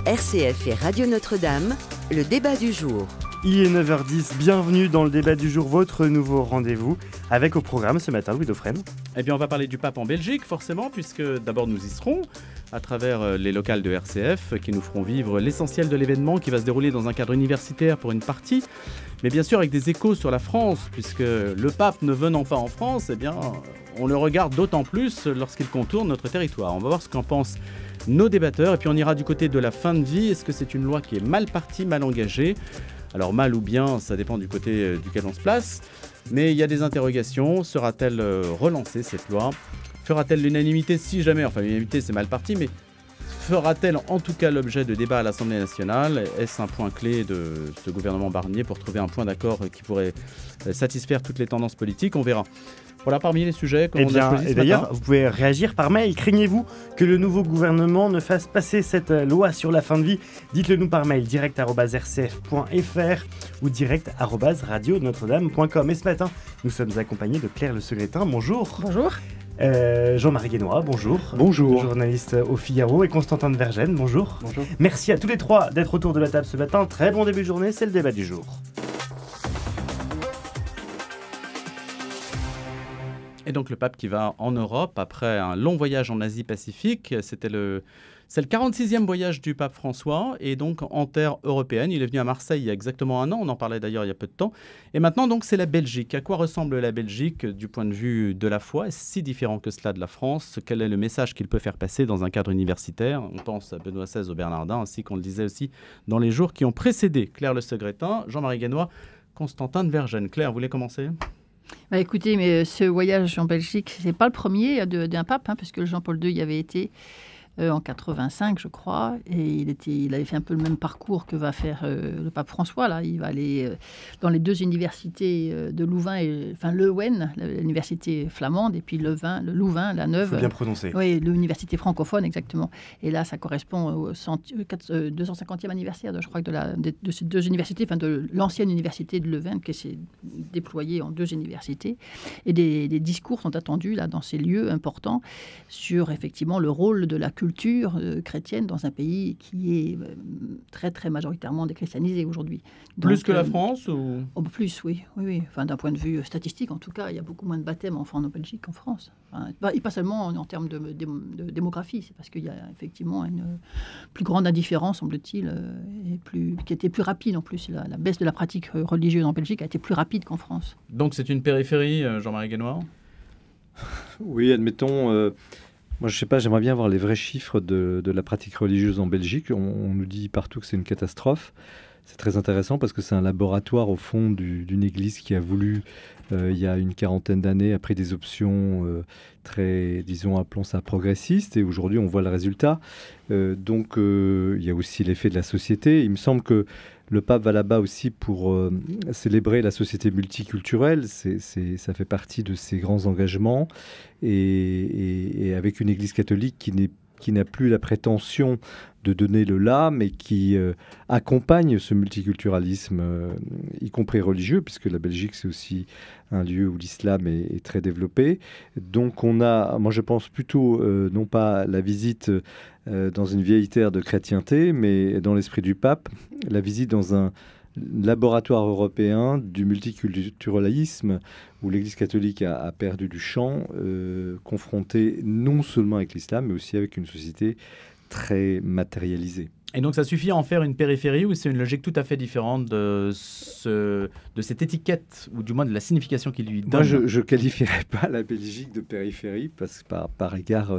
RCF et Radio Notre-Dame, le débat du jour. Il est 9h10, bienvenue dans le débat du jour, votre nouveau rendez-vous, avec au programme ce matin Louis Dauphren. Eh bien on va parler du pape en Belgique forcément, puisque d'abord nous y serons, à travers les locales de RCF, qui nous feront vivre l'essentiel de l'événement qui va se dérouler dans un cadre universitaire pour une partie, mais bien sûr avec des échos sur la France, puisque le pape ne venant pas en France, eh bien on le regarde d'autant plus lorsqu'il contourne notre territoire. On va voir ce qu'en pensent nos débatteurs, et puis on ira du côté de la fin de vie. Est-ce que c'est une loi qui est mal partie, mal engagée ? Alors mal ou bien, ça dépend du côté duquel on se place, mais il y a des interrogations. Sera-t-elle relancée cette loi ? Fera-t-elle l'unanimité si jamais, enfin l'unanimité c'est mal parti, mais fera-t-elle en tout cas l'objet de débats à l'Assemblée nationale ? Est-ce un point clé de ce gouvernement Barnier pour trouver un point d'accord qui pourrait satisfaire toutes les tendances politiques ? On verra. Voilà parmi les sujets qu'on a choisis ce matin. Et d'ailleurs, vous pouvez réagir par mail. Craignez-vous que le nouveau gouvernement ne fasse passer cette loi sur la fin de vie ? Dites-le nous par mail, direct@rcf.fr ou direct@radionotre-dame.com. Et ce matin, nous sommes accompagnés de Claire Le Segretin. Bonjour. Bonjour. Jean-Marie Guénois, bonjour. Bonjour. Journaliste au Figaro, et Constantin de Vergennes, bonjour. Bonjour. Merci à tous les trois d'être autour de la table ce matin. Très bon début de journée, c'est le débat du jour. Et donc le pape qui va en Europe après un long voyage en Asie-Pacifique, c'est le 46e voyage du pape François, et donc en terre européenne. Il est venu à Marseille il y a exactement un an, on en parlait d'ailleurs il y a peu de temps. Et maintenant donc c'est la Belgique. À quoi ressemble la Belgique du point de vue de la foi ? Est-ce si différent que cela de la France ? Quel est le message qu'il peut faire passer dans un cadre universitaire ? On pense à Benoît XVI au Bernardin, ainsi qu'on le disait aussi dans les jours qui ont précédé. Claire Le Segretin, Jean-Marie Guénois, Constantin de Vergennes. Claire, vous voulez commencer ? Écoutez, mais ce voyage en Belgique, c'est pas le premier d'un pape, puisque Jean-Paul II y avait été en 85, je crois, et il avait fait un peu le même parcours que va faire le pape François. Là, il va aller dans les deux universités de Louvain, Leuven, l'université flamande, et puis Louvain, la Neuve. Il faut bien prononcer. Oui, l'université francophone, exactement. Et là, ça correspond au 250e anniversaire, je crois, de ces deux universités, de l'ancienne université de Leuven, qui s'est déployée en deux universités. Et des discours sont attendus là dans ces lieux importants sur effectivement le rôle de la culture chrétienne dans un pays qui est très très majoritairement déchristianisé aujourd'hui. Plus que la France ou... Plus, oui. Enfin, d'un point de vue statistique, en tout cas, il y a beaucoup moins de baptêmes en Belgique qu'en France. Et pas seulement en termes de démographie, c'est parce qu'il y a effectivement une plus grande indifférence, semble-t-il, qui était plus rapide en plus. La baisse de la pratique religieuse en Belgique a été plus rapide qu'en France. Donc c'est une périphérie, Jean-Marie Guénois ? Oui, admettons... Moi, je ne sais pas, j'aimerais bien voir les vrais chiffres de la pratique religieuse en Belgique. On nous dit partout que c'est une catastrophe. C'est très intéressant parce que c'est un laboratoire, au fond, d'une église qui a voulu, il y a une quarantaine d'années, a pris des options très, disons, appelons ça progressistes. Et aujourd'hui, on voit le résultat. Donc, il y a aussi l'effet de la société. Il me semble que le pape va là-bas aussi pour célébrer la société multiculturelle. Ça fait partie de ses grands engagements. Et avec une église catholique qui n'a plus la prétention de donner le là, mais qui accompagne ce multiculturalisme, y compris religieux, puisque la Belgique, c'est aussi un lieu où l'islam est très développé. Donc on a, moi je pense plutôt, non pas la visite dans une vieille terre de chrétienté, mais dans l'esprit du pape, la visite dans un laboratoire européen du multiculturalisme où l'Église catholique a perdu du champ, confrontée non seulement avec l'islam, mais aussi avec une société très matérialisée. Et donc ça suffit à en faire une périphérie, ou c'est une logique tout à fait différente de cette étiquette, ou du moins de la signification qu'il lui donne ? Moi, je ne qualifierais pas la Belgique de périphérie, parce que par égard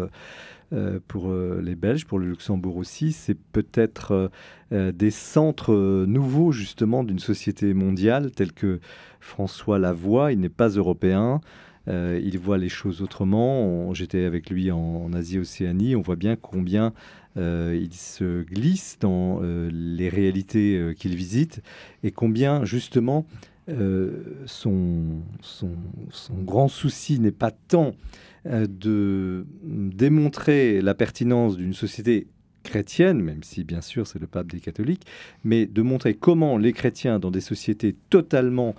pour les Belges, pour le Luxembourg aussi, c'est peut-être des centres nouveaux justement d'une société mondiale, telle que François la voit. Il n'est pas européen. Il voit les choses autrement. J'étais avec lui en Asie-Océanie. On voit bien combien il se glisse dans les réalités qu'il visite et combien, justement, son grand souci n'est pas tant de démontrer la pertinence d'une société chrétienne, même si bien sûr c'est le pape des catholiques, mais de montrer comment les chrétiens dans des sociétés totalement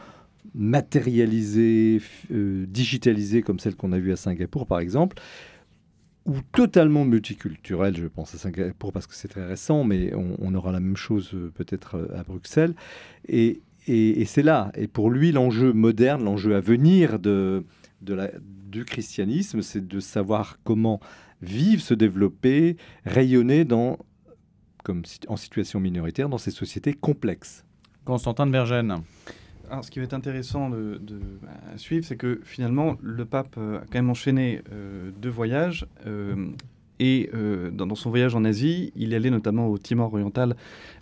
matérialisées, digitalisées comme celle qu'on a vue à Singapour par exemple, ou totalement multiculturel, je pense à Singapour parce que c'est très récent, mais on aura la même chose peut-être à Bruxelles. Et c'est là. Et pour lui, l'enjeu moderne, l'enjeu à venir du christianisme, c'est de savoir comment vivre, se développer, rayonner en situation minoritaire dans ces sociétés complexes. Constantin de Vergennes. Alors, ce qui va être intéressant à suivre, c'est que finalement, le pape a quand même enchaîné 2 voyages. Et dans son voyage en Asie, il est allé notamment au Timor oriental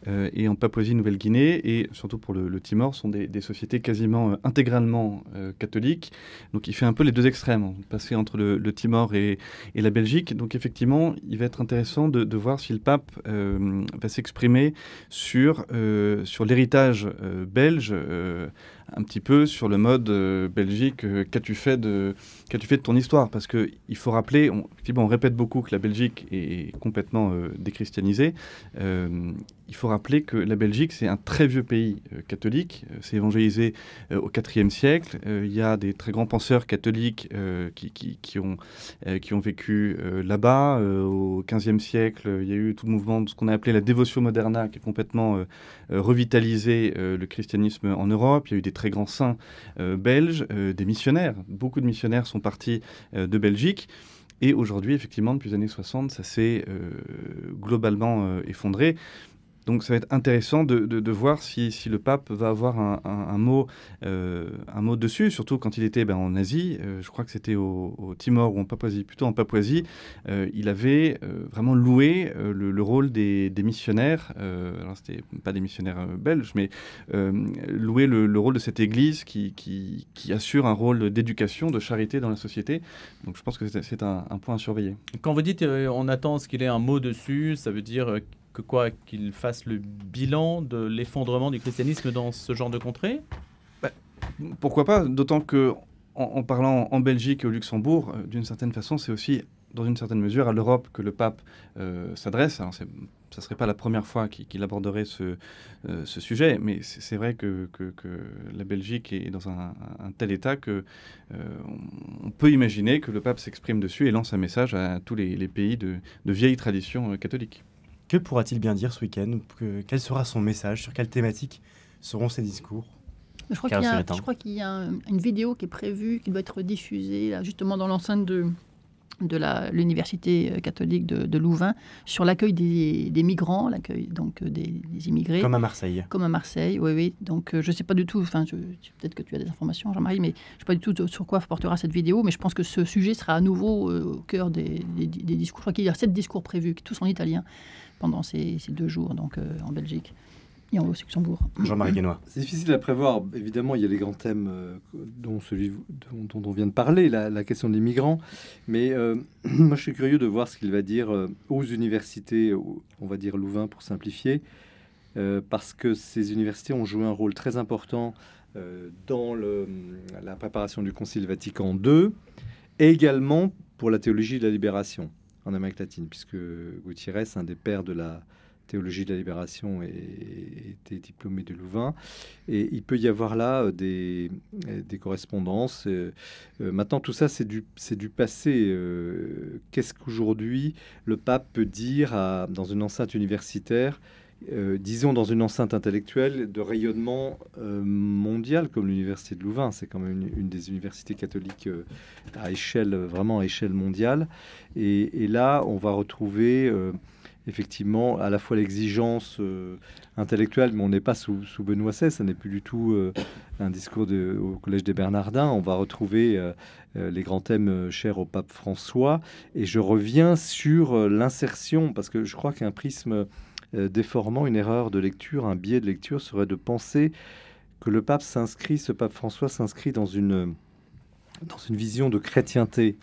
et en Papouasie-Nouvelle-Guinée. Et surtout pour le Timor, sont des sociétés quasiment intégralement catholiques. Donc il fait un peu les 2 extrêmes, passer entre le Timor et la Belgique. Donc effectivement, il va être intéressant de voir si le pape va s'exprimer sur l'héritage belge, un petit peu sur le mode Belgique. Qu'as-tu fait de ton histoire? Parce qu'il faut rappeler, on répète beaucoup que la Belgique est complètement déchristianisée. Il faut rappeler que la Belgique, c'est un très vieux pays catholique. C'est évangélisé au IVe siècle. Il y a des très grands penseurs catholiques qui ont vécu là-bas. Au XVe siècle, il y a eu tout le mouvement de ce qu'on a appelé la Devotio Moderna, qui a complètement revitalisé le christianisme en Europe. Il y a eu des très grands saints belges, des missionnaires. Beaucoup de missionnaires sont partis de Belgique. Et aujourd'hui, effectivement, depuis les années 60, ça s'est globalement effondré. Donc ça va être intéressant de voir si le pape va avoir un mot dessus, surtout quand il était en Asie. Je crois que c'était au Timor ou en Papouasie, plutôt en Papouasie. Il avait vraiment loué le rôle des missionnaires. Alors c'était pas des missionnaires belges, mais loué le rôle de cette église qui assure un rôle d'éducation, de charité dans la société. Donc je pense que c'est un point à surveiller. Quand vous dites on attend ce qu'il ait un mot dessus, ça veut dire qu'il fasse le bilan de l'effondrement du christianisme dans ce genre de contrée? Pourquoi pas, d'autant que en parlant en Belgique et au Luxembourg, d'une certaine façon, c'est aussi, dans une certaine mesure, à l'Europe que le pape s'adresse. Alors, ça ne serait pas la première fois qu'il aborderait ce sujet, mais c'est vrai que la Belgique est dans un tel état que on peut imaginer que le pape s'exprime dessus et lance un message à tous les pays de vieille tradition catholique. Que pourra-t-il bien dire ce week-end? Quel sera son message? Sur quelle thématique seront ses discours? Je crois qu'il y a une vidéo qui est prévue, qui doit être diffusée là, justement dans l'enceinte de l'université catholique de Louvain, sur l'accueil des migrants, l'accueil donc des immigrés. Comme à Marseille. Comme à Marseille, oui. Donc je ne sais pas du tout, peut-être que tu as des informations, Jean-Marie, mais je ne sais pas du tout sur quoi portera cette vidéo, mais je pense que ce sujet sera à nouveau au cœur des discours. Je crois qu'il y a 7 discours prévus, tous en italien, pendant ces 2 jours donc, en Belgique. Et en Luxembourg. Jean-Marie Guénois. C'est difficile à prévoir. Évidemment, il y a les grands thèmes dont on vient de parler, la question des migrants. Mais moi, je suis curieux de voir ce qu'il va dire aux universités, on va dire Louvain pour simplifier, parce que ces universités ont joué un rôle très important dans la préparation du Concile Vatican II, et également pour la théologie de la libération en Amérique latine, puisque Gutiérrez, un des pères de la théologie de la libération, était diplômé de Louvain, et il peut y avoir là des correspondances. Maintenant, tout ça, c'est du passé. Qu'est-ce qu'aujourd'hui le pape peut dire dans une enceinte universitaire, disons dans une enceinte intellectuelle de rayonnement mondial comme l'université de Louvain? C'est quand même une des universités catholiques vraiment à échelle mondiale. Et là, on va retrouver effectivement à la fois l'exigence intellectuelle, mais on n'est pas sous Benoît XVI, ça n'est plus du tout un discours au Collège des Bernardins. On va retrouver les grands thèmes chers au pape François. Et je reviens sur l'insertion, parce que je crois qu'un prisme déformant, une erreur de lecture, un biais de lecture serait de penser que ce pape François s'inscrit dans une vision de chrétienté.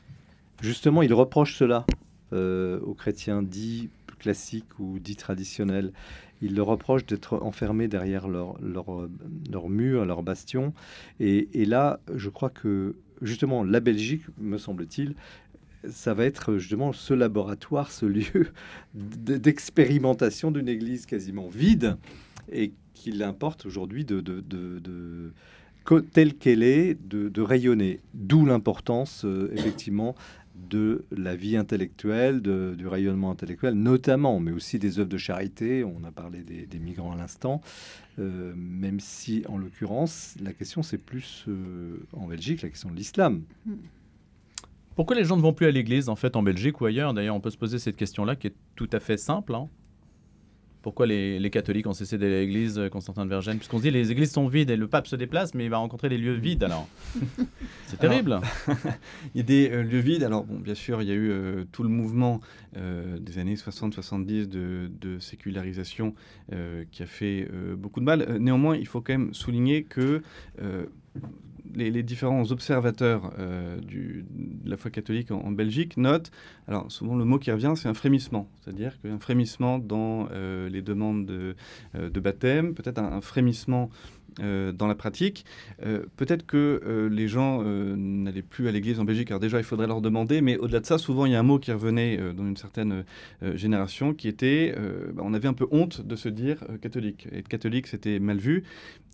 Justement, il reproche cela aux chrétiens dits classiques ou dits traditionnels. Il leur reproche d'être enfermés derrière leur mur, leur bastion. Et là, je crois que justement, la Belgique, me semble-t-il, ça va être justement ce laboratoire, ce lieu d'expérimentation d'une église quasiment vide, et qu'il importe aujourd'hui telle qu'elle est, de rayonner. D'où l'importance, effectivement, de la vie intellectuelle, du rayonnement intellectuel, notamment, mais aussi des œuvres de charité. On a parlé des migrants à l'instant, même si, en l'occurrence, la question, c'est plus, en Belgique, la question de l'islam. Pourquoi les gens ne vont plus à l'église, en fait, en Belgique ou ailleurs? D'ailleurs, on peut se poser cette question-là, qui est tout à fait simple. Pourquoi les catholiques ont cessé d'aller à l'église, Constantin de Vergennes? Puisqu'on se dit les églises sont vides et le pape se déplace, mais il va rencontrer des lieux vides, alors. C'est terrible. Il y a des lieux vides. Alors, bon, bien sûr, il y a eu tout le mouvement des années 60-70 de sécularisation qui a fait beaucoup de mal. Néanmoins, il faut quand même souligner que les différents observateurs de la foi catholique en Belgique notent, alors souvent le mot qui revient, c'est un frémissement. C'est-à-dire qu'un frémissement dans les demandes de baptême, peut-être un frémissement dans la pratique. Peut-être que les gens n'allaient plus à l'église en Belgique. Alors déjà, il faudrait leur demander, mais au-delà de ça, souvent, il y a un mot qui revenait dans une certaine génération qui était, on avait un peu honte de se dire catholique. Être catholique, c'était mal vu.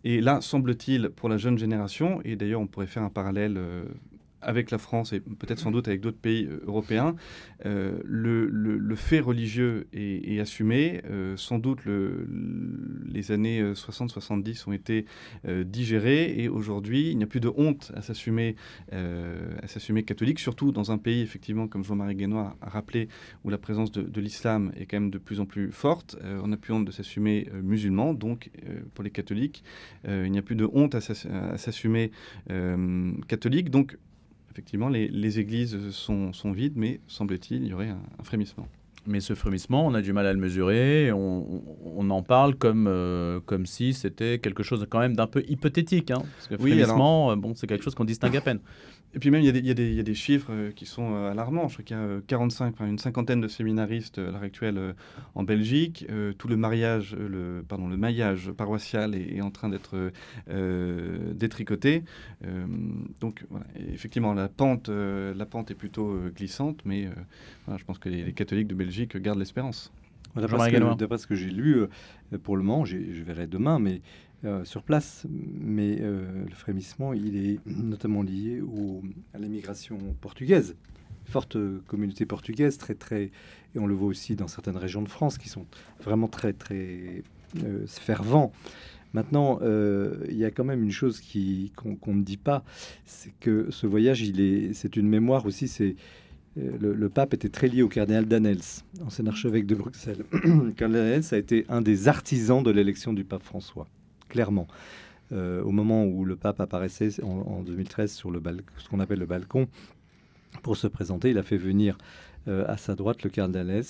Et là, semble-t-il, pour la jeune génération, et d'ailleurs, on pourrait faire un parallèle avec la France et peut-être sans doute avec d'autres pays européens, le fait religieux est assumé. Sans doute, les années 60-70 ont été digérées et aujourd'hui, il n'y a plus de honte à s'assumer catholique, surtout dans un pays, effectivement, comme Jean-Marie Guénois a rappelé, où la présence de l'islam est quand même de plus en plus forte. On n'a plus honte de s'assumer musulman, donc pour les catholiques, il n'y a plus de honte à s'assumer catholique. Donc, effectivement, les églises sont vides, mais semble-t-il, il y aurait un frémissement. Mais ce frémissement, on a du mal à le mesurer. On en parle comme si c'était quelque chose quand même d'un peu hypothétique. Parce que frémissement, c'est quelque chose qu'on distingue à peine. Et puis même, il y a des chiffres qui sont alarmants. Je crois qu'il y a une cinquantaine de séminaristes à l'heure actuelle en Belgique. Tout le maillage paroissial est en train d'être détricoté. Donc, voilà. Et effectivement, la pente est plutôt glissante, mais je pense que les catholiques de Belgique gardent l'espérance. D'après ce que j'ai lu, pour le moment, je verrai demain, mais sur place, mais le frémissement, il est notamment lié à l'immigration portugaise. Forte communauté portugaise, très, et on le voit aussi dans certaines régions de France qui sont vraiment très fervents. Maintenant, il y a quand même une chose qu'on ne dit pas, c'est que ce voyage, c'est une mémoire aussi. Le pape était très lié au cardinal Danels, ancien archevêque de Bruxelles. Le cardinal Danels a été un des artisans de l'élection du pape François. Clairement, au moment où le pape apparaissait en 2013 sur ce qu'on appelle le balcon, pour se présenter, il a fait venir à sa droite le cardinal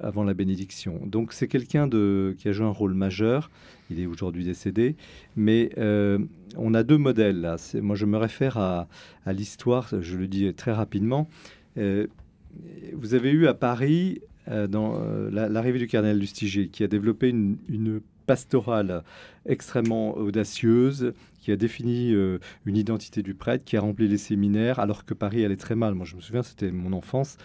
avant la bénédiction. Donc c'est quelqu'un qui a joué un rôle majeur. Il est aujourd'hui décédé, mais on a deux modèles là. Moi, je me réfère à l'histoire. Je le dis très rapidement. Vous avez eu à Paris dans l'arrivée du cardinal Lustiger, qui a développé une pastorale extrêmement audacieuse, qui a défini une identité du prêtre, qui a rempli les séminaires, alors que Paris allait très mal. Moi, je me souviens, c'était mon enfance.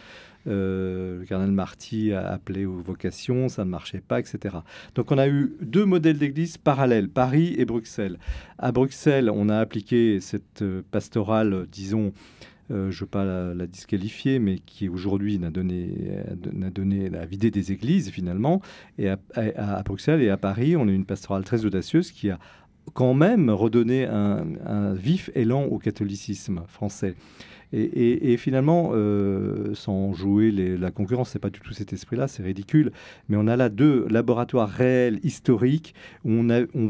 Le cardinal Marty a appelé aux vocations, ça ne marchait pas, etc. Donc, on a eu deux modèles d'église parallèles, Paris et Bruxelles. À Bruxelles, on a appliqué cette pastorale, disons, je ne veux pas la disqualifier, mais qui aujourd'hui n'a vidé des églises finalement. Et à Bruxelles et à Paris, on a une pastorale très audacieuse qui a quand même redonné un vif élan au catholicisme français. Et finalement, sans jouer la concurrence, c'est pas du tout cet esprit-là, c'est ridicule. Mais on a là deux laboratoires réels, historiques, où on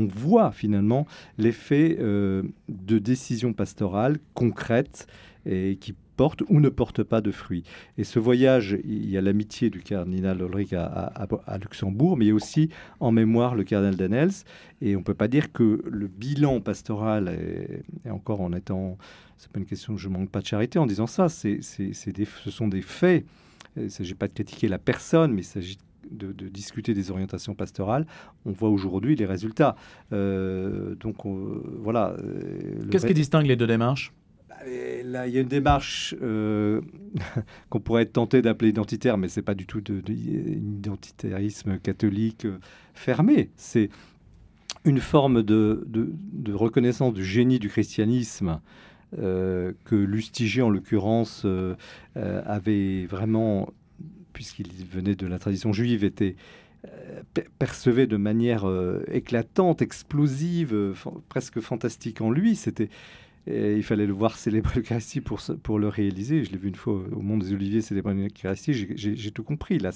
voit finalement l'effet de décisions pastorales concrètes et qui portent ou ne portent pas de fruits. Et ce voyage, il y a l'amitié du cardinal Ulrich à Luxembourg, mais il y a aussi en mémoire le cardinal Danels. Et on ne peut pas dire que le bilan pastoral est encore en étant... C'est pas une question que je manque pas de charité en disant ça. Ce sont des faits. Il ne s'agit pas de critiquer la personne, mais il s'agit de discuter des orientations pastorales. On voit aujourd'hui les résultats. Voilà. Qu'est-ce qui distingue les deux démarches ? Là, il y a une démarche qu'on pourrait être tenté d'appeler identitaire, mais c'est pas du tout un identitarisme catholique fermé. C'est une forme de reconnaissance du génie du christianisme que Lustiger, en l'occurrence, avait vraiment, puisqu'il venait de la tradition juive, était percevait de manière éclatante, explosive, presque fantastique en lui. Et il fallait le voir célébrer l'Eucharistie pour le réaliser. Je l'ai vu une fois au Mont des Oliviers célébrer l'Eucharistie. J'ai tout compris. Là,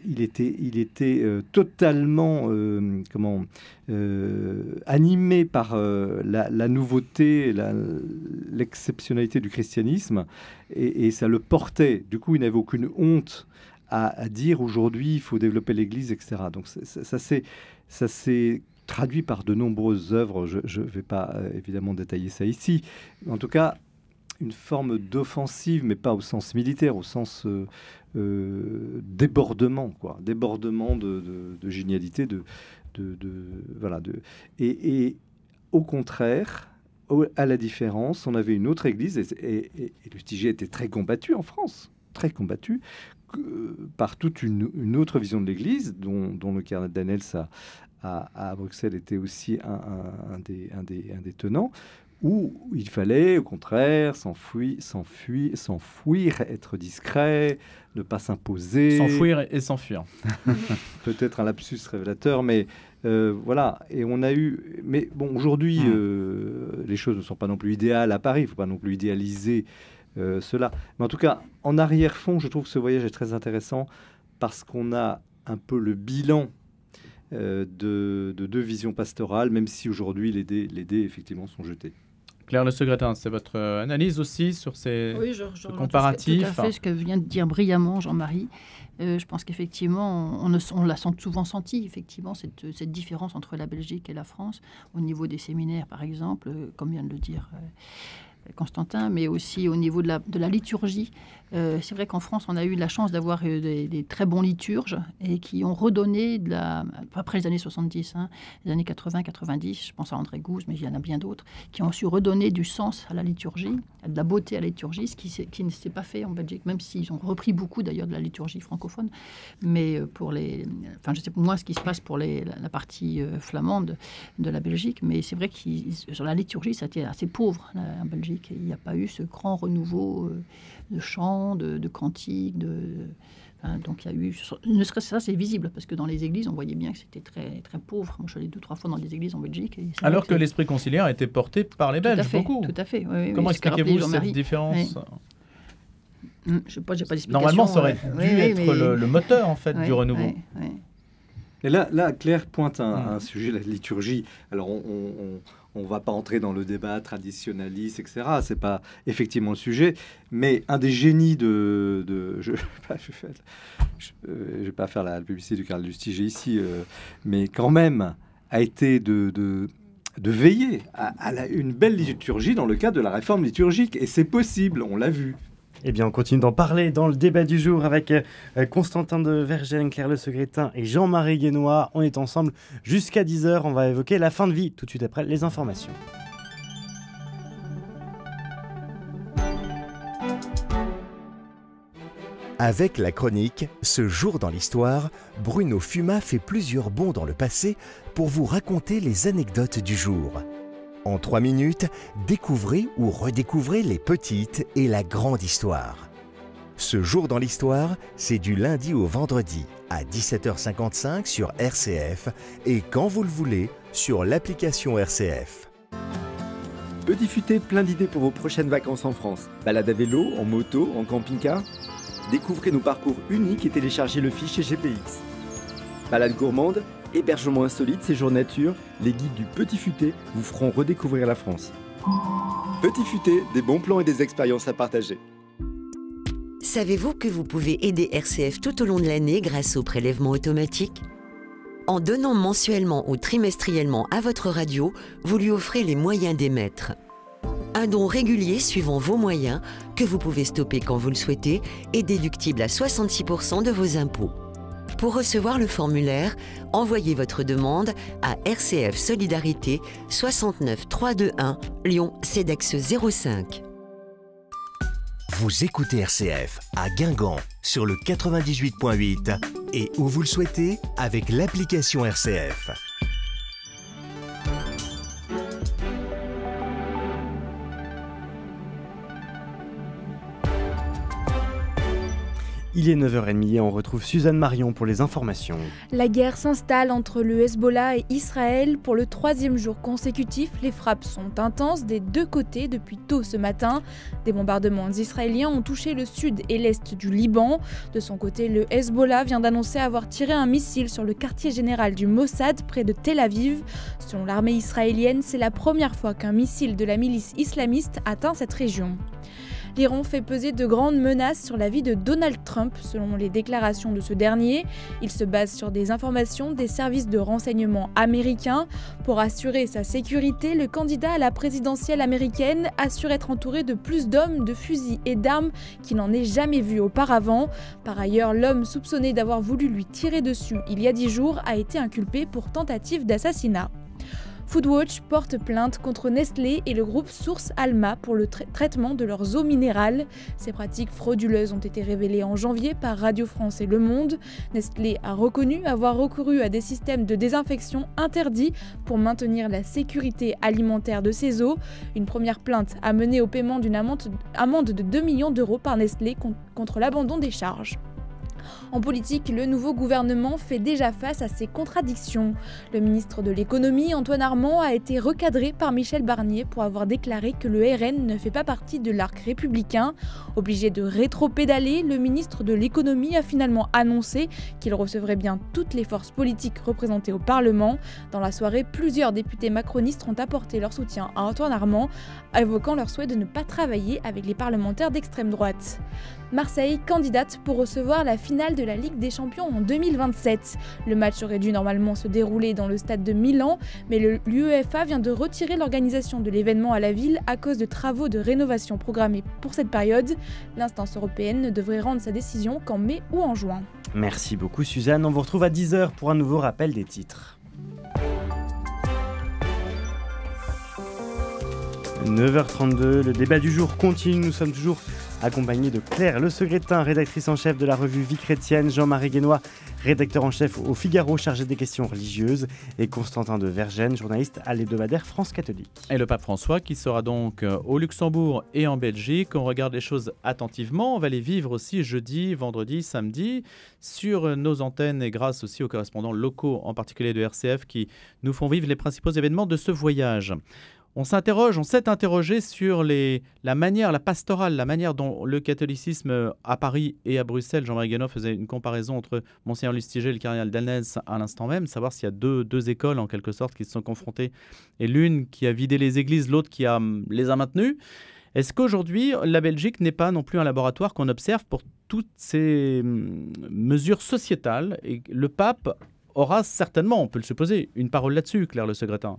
il était totalement animé par la nouveauté, l'exceptionnalité du christianisme, et ça le portait. Du coup, il n'avait aucune honte à dire aujourd'hui il faut développer l'Église, etc. Donc ça s'est traduit par de nombreuses œuvres. Je ne vais pas évidemment détailler ça ici. En tout cas, une forme d'offensive, mais pas au sens militaire, au sens débordement, débordement de génialité, et au contraire, à la différence, on avait une autre église, et Lustiger était très combattu en France, très combattu par toute une autre vision de l'église, dont le cardinal Danels à Bruxelles était aussi un des tenants, où il fallait, au contraire, s'enfuir, être discret, ne pas s'imposer. S'enfuir et s'enfuir. Peut-être un lapsus révélateur, mais voilà. Et on a eu... Mais bon, aujourd'hui, les choses ne sont pas non plus idéales à Paris. Il ne faut pas non plus idéaliser cela. Mais en tout cas, en arrière-fond, je trouve que ce voyage est très intéressant parce qu'on a un peu le bilan de deux visions pastorales, même si aujourd'hui les dés effectivement sont jetés. Claire Le Secrétin, c'est votre analyse aussi sur ces comparatifs? Tout à fait ce que vient de dire brillamment Jean-Marie. Je pense qu'effectivement, on l'a souvent senti, effectivement, cette différence entre la Belgique et la France, au niveau des séminaires, par exemple, comme vient de le dire Constantin, mais aussi au niveau de la liturgie. C'est vrai qu'en France, on a eu la chance d'avoir des très bons liturges et qui ont redonné, après les années 70, les années 80-90, je pense à André Gouze, mais il y en a bien d'autres, qui ont su redonner du sens à la liturgie, de la beauté à la liturgie, ce qui ne s'est pas fait en Belgique, même s'ils ont repris beaucoup d'ailleurs de la liturgie francophone. Mais je sais moins ce qui se passe pour la partie flamande de la Belgique, mais c'est vrai que sur la liturgie, ça a été assez pauvre en Belgique. Il n'y a pas eu ce grand renouveau de chants, de cantiques, donc il y a eu... Ne serait-ce ça, c'est visible, parce que dans les églises, on voyait bien que c'était très, très pauvre. Moi, je suis allé 2-3 fois dans des églises en Belgique. Alors que l'esprit conciliaire a été porté par les Belges, beaucoup. Tout à fait. Oui, Comment expliquez-vous cette différence? Je n'ai pas d'explication. Normalement, ça aurait dû être le moteur, en fait, du renouveau. Et là, Claire pointe un sujet, la liturgie. Alors, on ne va pas entrer dans le débat traditionnaliste, etc. Ce n'est pas effectivement le sujet. Mais un des génies je ne vais pas faire la publicité du cardinal Lustiger ici, mais quand même, a été de veiller à une belle liturgie dans le cadre de la réforme liturgique. Et c'est possible, on l'a vu. Eh bien, on continue d'en parler dans le débat du jour avec Constantin de Vergennes, Claire Le Secrétin et Jean-Marie Guénois. On est ensemble jusqu'à 10h. On va évoquer la fin de vie tout de suite après les informations. Avec la chronique « Ce jour dans l'histoire », Bruno Fuma fait plusieurs bonds dans le passé pour vous raconter les anecdotes du jour. En 3 minutes, découvrez ou redécouvrez les petites et la grande histoire. Ce jour dans l'histoire, c'est du lundi au vendredi à 17h55 sur RCF et quand vous le voulez sur l'application RCF. Petit Futé, plein d'idées pour vos prochaines vacances en France. Balade à vélo, en moto, en camping-car. Découvrez nos parcours uniques et téléchargez le fichier GPX. Balade gourmande, hébergement insolite, séjour nature, les guides du Petit Futé vous feront redécouvrir la France. Petit Futé, des bons plans et des expériences à partager. Savez-vous que vous pouvez aider RCF tout au long de l'année grâce au prélèvement automatique ? En donnant mensuellement ou trimestriellement à votre radio, vous lui offrez les moyens d'émettre. Un don régulier suivant vos moyens, que vous pouvez stopper quand vous le souhaitez, est déductible à 66% de vos impôts. Pour recevoir le formulaire, envoyez votre demande à RCF Solidarité 69 321 Lyon CEDEX 05. Vous écoutez RCF à Guingamp sur le 98.8 et où vous le souhaitez avec l'application RCF. Il est 9h30 et on retrouve Suzanne Marion pour les informations. La guerre s'installe entre le Hezbollah et Israël. Pour le 3e jour consécutif, les frappes sont intenses des deux côtés depuis tôt ce matin. Des bombardements israéliens ont touché le sud et l'est du Liban. De son côté, le Hezbollah vient d'annoncer avoir tiré un missile sur le quartier général du Mossad près de Tel Aviv. Selon l'armée israélienne, c'est la première fois qu'un missile de la milice islamiste atteint cette région. L'Iran fait peser de grandes menaces sur la vie de Donald Trump, selon les déclarations de ce dernier. Il se base sur des informations des services de renseignement américains. Pour assurer sa sécurité, le candidat à la présidentielle américaine assure être entouré de plus d'hommes, de fusils et d'armes qu'il n'en ait jamais vu auparavant. Par ailleurs, l'homme soupçonné d'avoir voulu lui tirer dessus il y a 10 jours a été inculpé pour tentative d'assassinat. Foodwatch porte plainte contre Nestlé et le groupe Source Alma pour le traitement de leurs eaux minérales. Ces pratiques frauduleuses ont été révélées en janvier par Radio France et Le Monde. Nestlé a reconnu avoir recouru à des systèmes de désinfection interdits pour maintenir la sécurité alimentaire de ses eaux. Une première plainte a mené au paiement d'une amende de 2 millions d'euros par Nestlé contre l'abandon des charges. En politique, le nouveau gouvernement fait déjà face à ces contradictions. Le ministre de l'économie, Antoine Armand, a été recadré par Michel Barnier pour avoir déclaré que le RN ne fait pas partie de l'arc républicain. Obligé de rétro-pédaler, le ministre de l'économie a finalement annoncé qu'il recevrait bien toutes les forces politiques représentées au Parlement. Dans la soirée, plusieurs députés macronistes ont apporté leur soutien à Antoine Armand, évoquant leur souhait de ne pas travailler avec les parlementaires d'extrême droite. Marseille, candidate pour recevoir la finale de la Ligue des Champions en 2027. Le match aurait dû normalement se dérouler dans le stade de Milan, mais l'UEFA vient de retirer l'organisation de l'événement à la ville à cause de travaux de rénovation programmés pour cette période. L'instance européenne ne devrait rendre sa décision qu'en mai ou en juin. Merci beaucoup Suzanne, on vous retrouve à 10h pour un nouveau rappel des titres. 9h32, le débat du jour continue, nous sommes toujours accompagnés de Claire Le Secrétin, rédactrice en chef de la revue Vie Chrétienne, Jean-Marie Guénois, rédacteur en chef au Figaro, chargé des questions religieuses, et Constantin de Vergennes, journaliste à l'hebdomadaire France Catholique. Et le pape François qui sera donc au Luxembourg et en Belgique. On regarde les choses attentivement, on va les vivre aussi jeudi, vendredi, samedi, sur nos antennes et grâce aussi aux correspondants locaux, en particulier de RCF, qui nous font vivre les principaux événements de ce voyage. On s'est interrogé sur la manière, la pastorale, la manière dont le catholicisme à Paris et à Bruxelles, Jean-Marie Guénois faisait une comparaison entre Monseigneur Lustiger et le cardinal Danez à l'instant même, savoir s'il y a deux écoles en quelque sorte qui se sont confrontées, et l'une qui a vidé les églises, l'autre qui les a maintenues. Est-ce qu'aujourd'hui, la Belgique n'est pas non plus un laboratoire qu'on observe pour toutes ces mesures sociétales, et le pape aura certainement, on peut le supposer, une parole là-dessus, Claire Le Secrétin?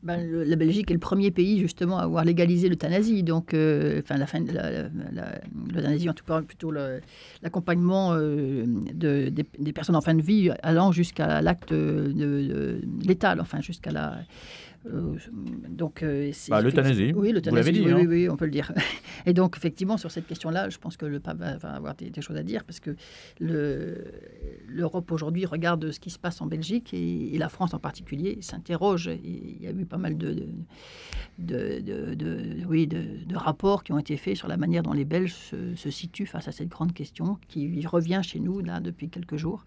La Belgique est le premier pays justement à avoir légalisé l'euthanasie, donc l'euthanasie, en tout cas plutôt l'accompagnement des personnes en fin de vie allant jusqu'à l'acte létal, enfin jusqu'à la... l'euthanasie, oui, vous l'avez dit. Oui, on peut le dire. Et donc, effectivement, sur cette question-là, je pense que le pape va avoir des choses à dire, parce que l'Europe aujourd'hui regarde ce qui se passe en Belgique, et la France en particulier s'interroge. Il y a eu pas mal de rapports qui ont été faits sur la manière dont les Belges se situent face à cette grande question qui revient chez nous là depuis quelques jours.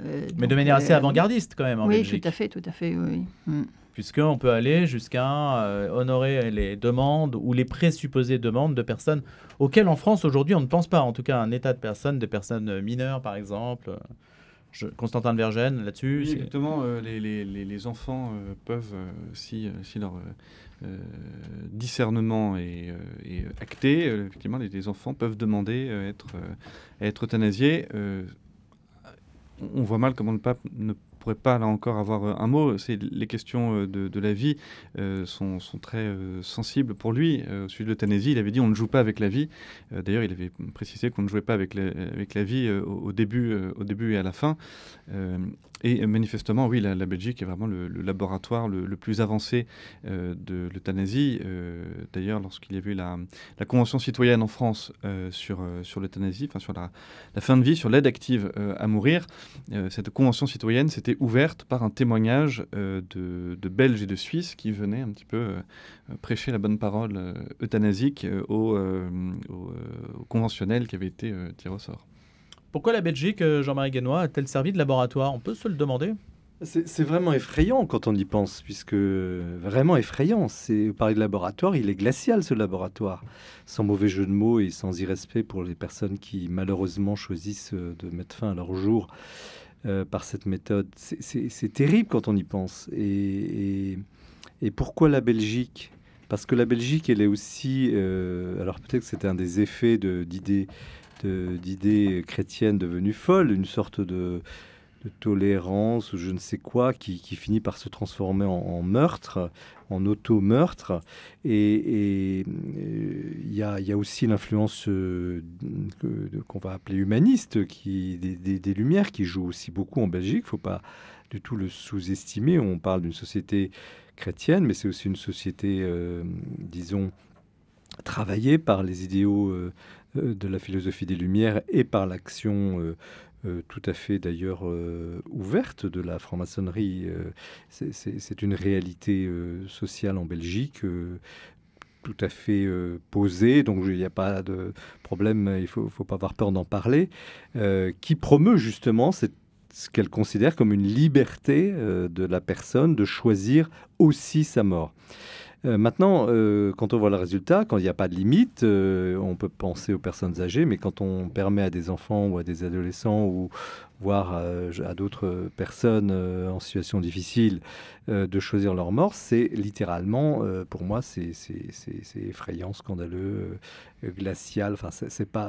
Mais de manière assez avant-gardiste quand même en Belgique. Oui, tout à fait, oui. Puisqu'on peut aller jusqu'à honorer les demandes ou les présupposées demandes de personnes auxquelles en France aujourd'hui on ne pense pas. En tout cas, un état de personnes, des personnes mineures par exemple. Constantin de Vergennes là-dessus. Oui, exactement. Les enfants peuvent, si leur discernement est acté, effectivement, les enfants peuvent demander à être euthanasiés. On voit mal comment le pape ne pourrait pas, là encore, avoir un mot. Les questions de la vie sont très sensibles pour lui. Au sujet de l'euthanasie, il avait dit on ne joue pas avec la vie. D'ailleurs, il avait précisé qu'on ne jouait pas avec la vie au début et à la fin. Et manifestement, oui, la Belgique est vraiment le laboratoire le plus avancé de l'euthanasie. D'ailleurs, lorsqu'il y avait eu la Convention citoyenne en France sur l'euthanasie, enfin sur la fin de vie, sur l'aide active à mourir, cette Convention citoyenne s'était ouverte par un témoignage de Belges et de Suisses qui venaient un petit peu prêcher la bonne parole euthanasique aux conventionnels qui avaient été tirés au sort. Pourquoi la Belgique, Jean-Marie Guénois, a-t-elle servi de laboratoire? On peut se le demander. C'est vraiment effrayant quand on y pense, puisque vraiment effrayant. Vous parlez de laboratoire, il est glacial ce laboratoire, sans mauvais jeu de mots et sans irrespect pour les personnes qui malheureusement choisissent de mettre fin à leur jour par cette méthode. C'est terrible quand on y pense. Et pourquoi la Belgique? Parce que la Belgique, elle est aussi... alors peut-être que c'était un des effets d'idées chrétiennes devenues folles, une sorte de tolérance ou je ne sais quoi qui finit par se transformer en meurtre, en auto-meurtre. Et il y a aussi l'influence qu'on va appeler humaniste, des Lumières, qui joue aussi beaucoup en Belgique. Il ne faut pas du tout le sous-estimer. On parle d'une société chrétienne, mais c'est aussi une société, disons, travaillée par les idéaux de la philosophie des Lumières et par l'action tout à fait d'ailleurs ouverte de la franc-maçonnerie. C'est une réalité sociale en Belgique tout à fait posée, donc il n'y a pas de problème, il ne faut pas avoir peur d'en parler, qui promeut justement ce qu'elle considère comme une liberté de la personne de choisir aussi sa mort. Maintenant, quand on voit le résultat, quand il n'y a pas de limite, on peut penser aux personnes âgées, mais quand on permet à des enfants ou à des adolescents ou voire à d'autres personnes en situation difficile de choisir leur mort, c'est littéralement, pour moi, c'est effrayant, scandaleux, glacial. Enfin,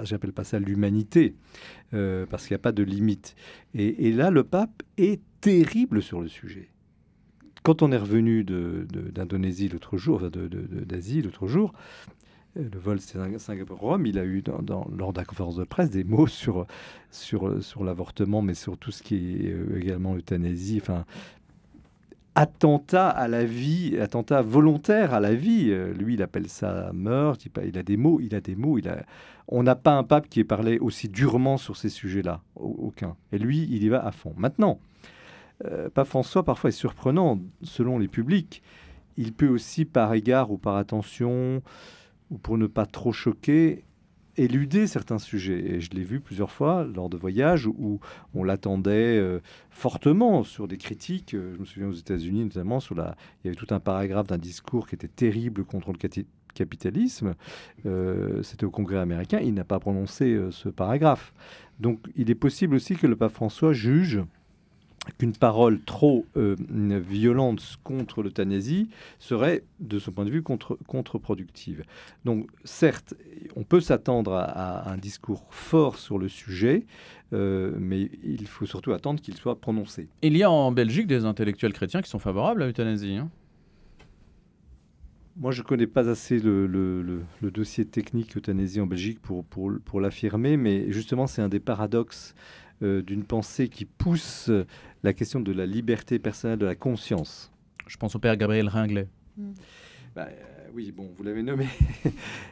j'appelle pas ça l'humanité, parce qu'il n'y a pas de limite. Et là, le pape est terrible sur le sujet. Quand on est revenu d'Indonésie l'autre jour, enfin d'Asie l'autre jour, le vol Singapour-Rome, il a eu lors de la conférence de presse des mots sur l'avortement, mais sur tout ce qui est également l'euthanasie, enfin, attentat à la vie, attentat volontaire à la vie. Lui, il appelle ça meurtre, il a des mots. On n'a pas un pape qui ait parlé aussi durement sur ces sujets-là, aucun. Et lui, il y va à fond. Maintenant, Pape François, parfois, est surprenant selon les publics. Il peut aussi, par égard ou par attention, ou pour ne pas trop choquer, éluder certains sujets. Et je l'ai vu plusieurs fois lors de voyages où on l'attendait fortement sur des critiques. Je me souviens aux États-Unis, notamment, il y avait tout un paragraphe d'un discours qui était terrible contre le capitalisme. C'était au Congrès américain. Il n'a pas prononcé ce paragraphe. Donc, il est possible aussi que le pape François juge qu'une parole trop violente contre l'euthanasie serait, de son point de vue, contre-productive. Donc, certes, on peut s'attendre à un discours fort sur le sujet, mais il faut surtout attendre qu'il soit prononcé. Il y a en Belgique des intellectuels chrétiens qui sont favorables à l'euthanasie, hein. Moi, je ne connais pas assez le dossier technique euthanasie en Belgique pour l'affirmer, mais justement, c'est un des paradoxes d'une pensée qui pousse la question de la liberté personnelle, de la conscience. Je pense au père Gabriel Ringlet. Oui, bon, vous l'avez nommé.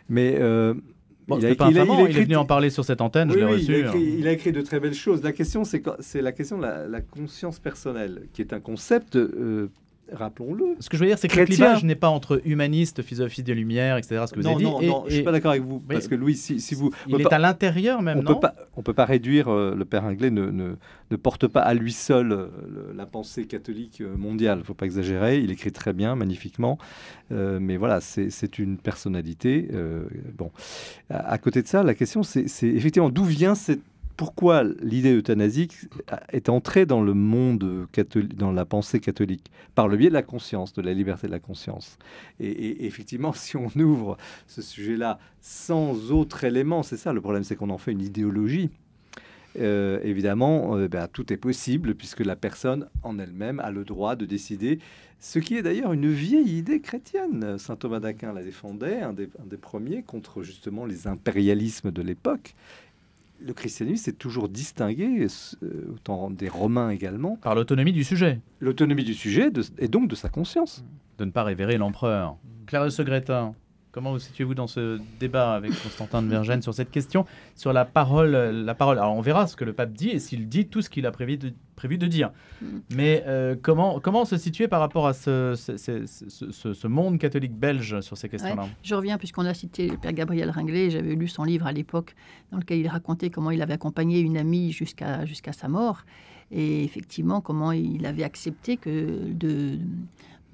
Mais il est venu en parler sur cette antenne, je l'ai reçu. Il a écrit de très belles choses. La question, c'est la question de la conscience personnelle, qui est un concept... rappelons-le. Ce que je veux dire, c'est que le clivage n'est pas entre humaniste, philosophie des Lumières, etc. Ce que vous avez dit. Non, je suis pas d'accord avec vous. Oui, parce que Louis, si vous... Il est à l'intérieur même, non ? On peut pas réduire... le père Ringlet ne porte pas à lui seul la pensée catholique mondiale. Il ne faut pas exagérer. Il écrit très bien, magnifiquement. Mais voilà, c'est une personnalité. Bon. À côté de ça, la question, c'est effectivement d'où vient cette... Pourquoi l'idée euthanasique est entrée dans le monde catholique, dans la pensée catholique, par le biais de la conscience, de la liberté de la conscience. Et effectivement, si on ouvre ce sujet-là sans autre élément, c'est ça le problème, c'est qu'on en fait une idéologie. Évidemment, tout est possible puisque la personne en elle-même a le droit de décider, ce qui est d'ailleurs une vieille idée chrétienne. Saint Thomas d'Aquin la défendait, un des premiers, contre justement les impérialismes de l'époque. Le christianisme s'est toujours distingué, autant des Romains également, par l'autonomie du sujet. L'autonomie du sujet et donc de sa conscience. De ne pas révérer l'empereur. Claire de Segretin, Comment vous situez-vous dans ce débat avec Constantin de Vergennes sur cette question, sur la parole. Alors on verra ce que le pape dit et s'il dit tout ce qu'il a prévu de dire. Mais comment se situer par rapport à ce monde catholique belge sur ces questions-là? Ouais, je reviens, puisqu'on a cité le père Gabriel Ringlet. J'avais lu son livre à l'époque, dans lequel il racontait comment il avait accompagné une amie jusqu'à sa mort. Et effectivement, comment il avait accepté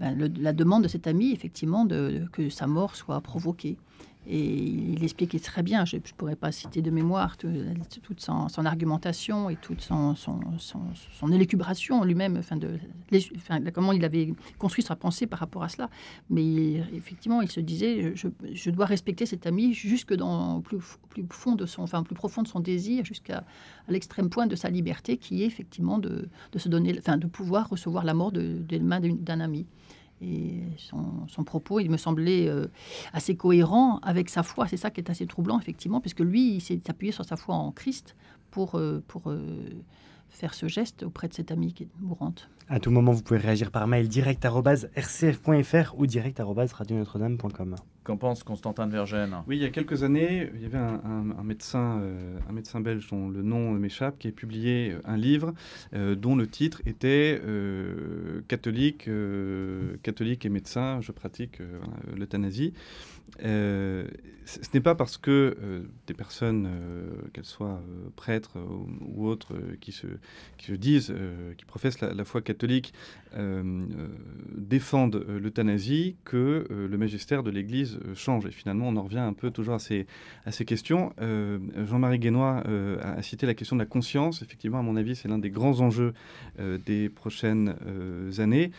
la demande de cet ami, effectivement, que sa mort soit provoquée. Et il expliquait très bien, je ne pourrais pas citer de mémoire, toute son argumentation et toute son élucubration lui-même, comment il avait construit sa pensée par rapport à cela. Mais effectivement, il se disait, je dois respecter cet ami jusque dans le plus profond de son désir, jusqu'à l'extrême point de sa liberté, qui est effectivement de se donner, de pouvoir recevoir la mort des mains d'un ami. Et son propos, il me semblait assez cohérent avec sa foi. C'est ça qui est assez troublant, effectivement, puisque lui, il s'est appuyé sur sa foi en Christ pour faire ce geste auprès de cette amie qui est mourante. À tout moment, vous pouvez réagir par mail direct@rcf.fr ou direct@radionotre-dame.com. Qu'en pense Constantin de Vergennes? Oui, il y a quelques années, il y avait un médecin belge dont le nom m'échappe, qui a publié un livre dont le titre était catholique et médecin, je pratique l'euthanasie. Ce n'est pas parce que des personnes, qu'elles soient prêtres ou autres, qui se disent, qui professent la foi catholique, défendent l'euthanasie que le magistère de l'Église change. Et finalement, on en revient un peu toujours à ces questions. Jean-Marie Guénois a cité la question de la conscience. Effectivement, à mon avis, c'est l'un des grands enjeux des prochaines années.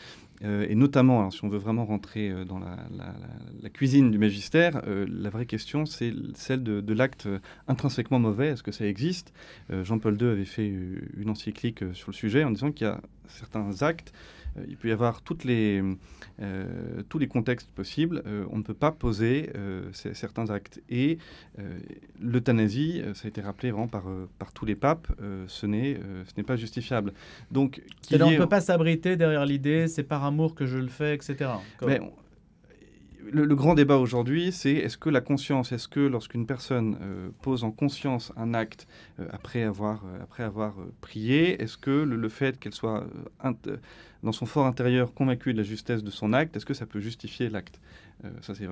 Et notamment, alors, si on veut vraiment rentrer dans la cuisine du magistère, la vraie question, c'est celle de l'acte intrinsèquement mauvais. Est-ce que ça existe? Jean-Paul II avait fait une encyclique sur le sujet en disant qu'il y a certains actes, il peut y avoir tous les contextes possibles, on ne peut pas poser certains actes. Et l'euthanasie, ça a été rappelé vraiment par tous les papes, ce n'est pas justifiable. Donc, on ne peut pas s'abriter derrière l'idée, c'est par amour que je le fais, etc. Le grand débat aujourd'hui, c'est est-ce que lorsqu'une personne pose en conscience un acte après avoir prié, est-ce que le fait qu'elle soit dans son fort intérieur convaincue de la justesse de son acte, est-ce que ça peut justifier l'acte? Ça, c'est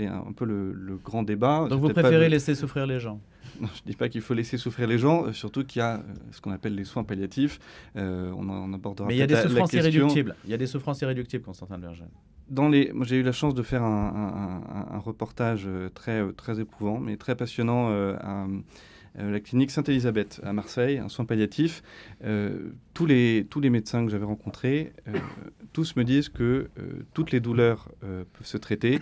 un peu le grand débat. Donc vous préférez laisser souffrir les gens? Non, je ne dis pas qu'il faut laisser souffrir les gens, surtout qu'il y a ce qu'on appelle les soins palliatifs. On abordera. Mais il y a des souffrances irréductibles. Il y a des souffrances irréductibles, Constantin de Vergennes. Moi, j'ai eu la chance de faire un reportage très éprouvant, mais très passionnant à la clinique Sainte-Élisabeth à Marseille, un soin palliatif. Tous les médecins que j'avais rencontrés, tous me disent que toutes les douleurs peuvent se traiter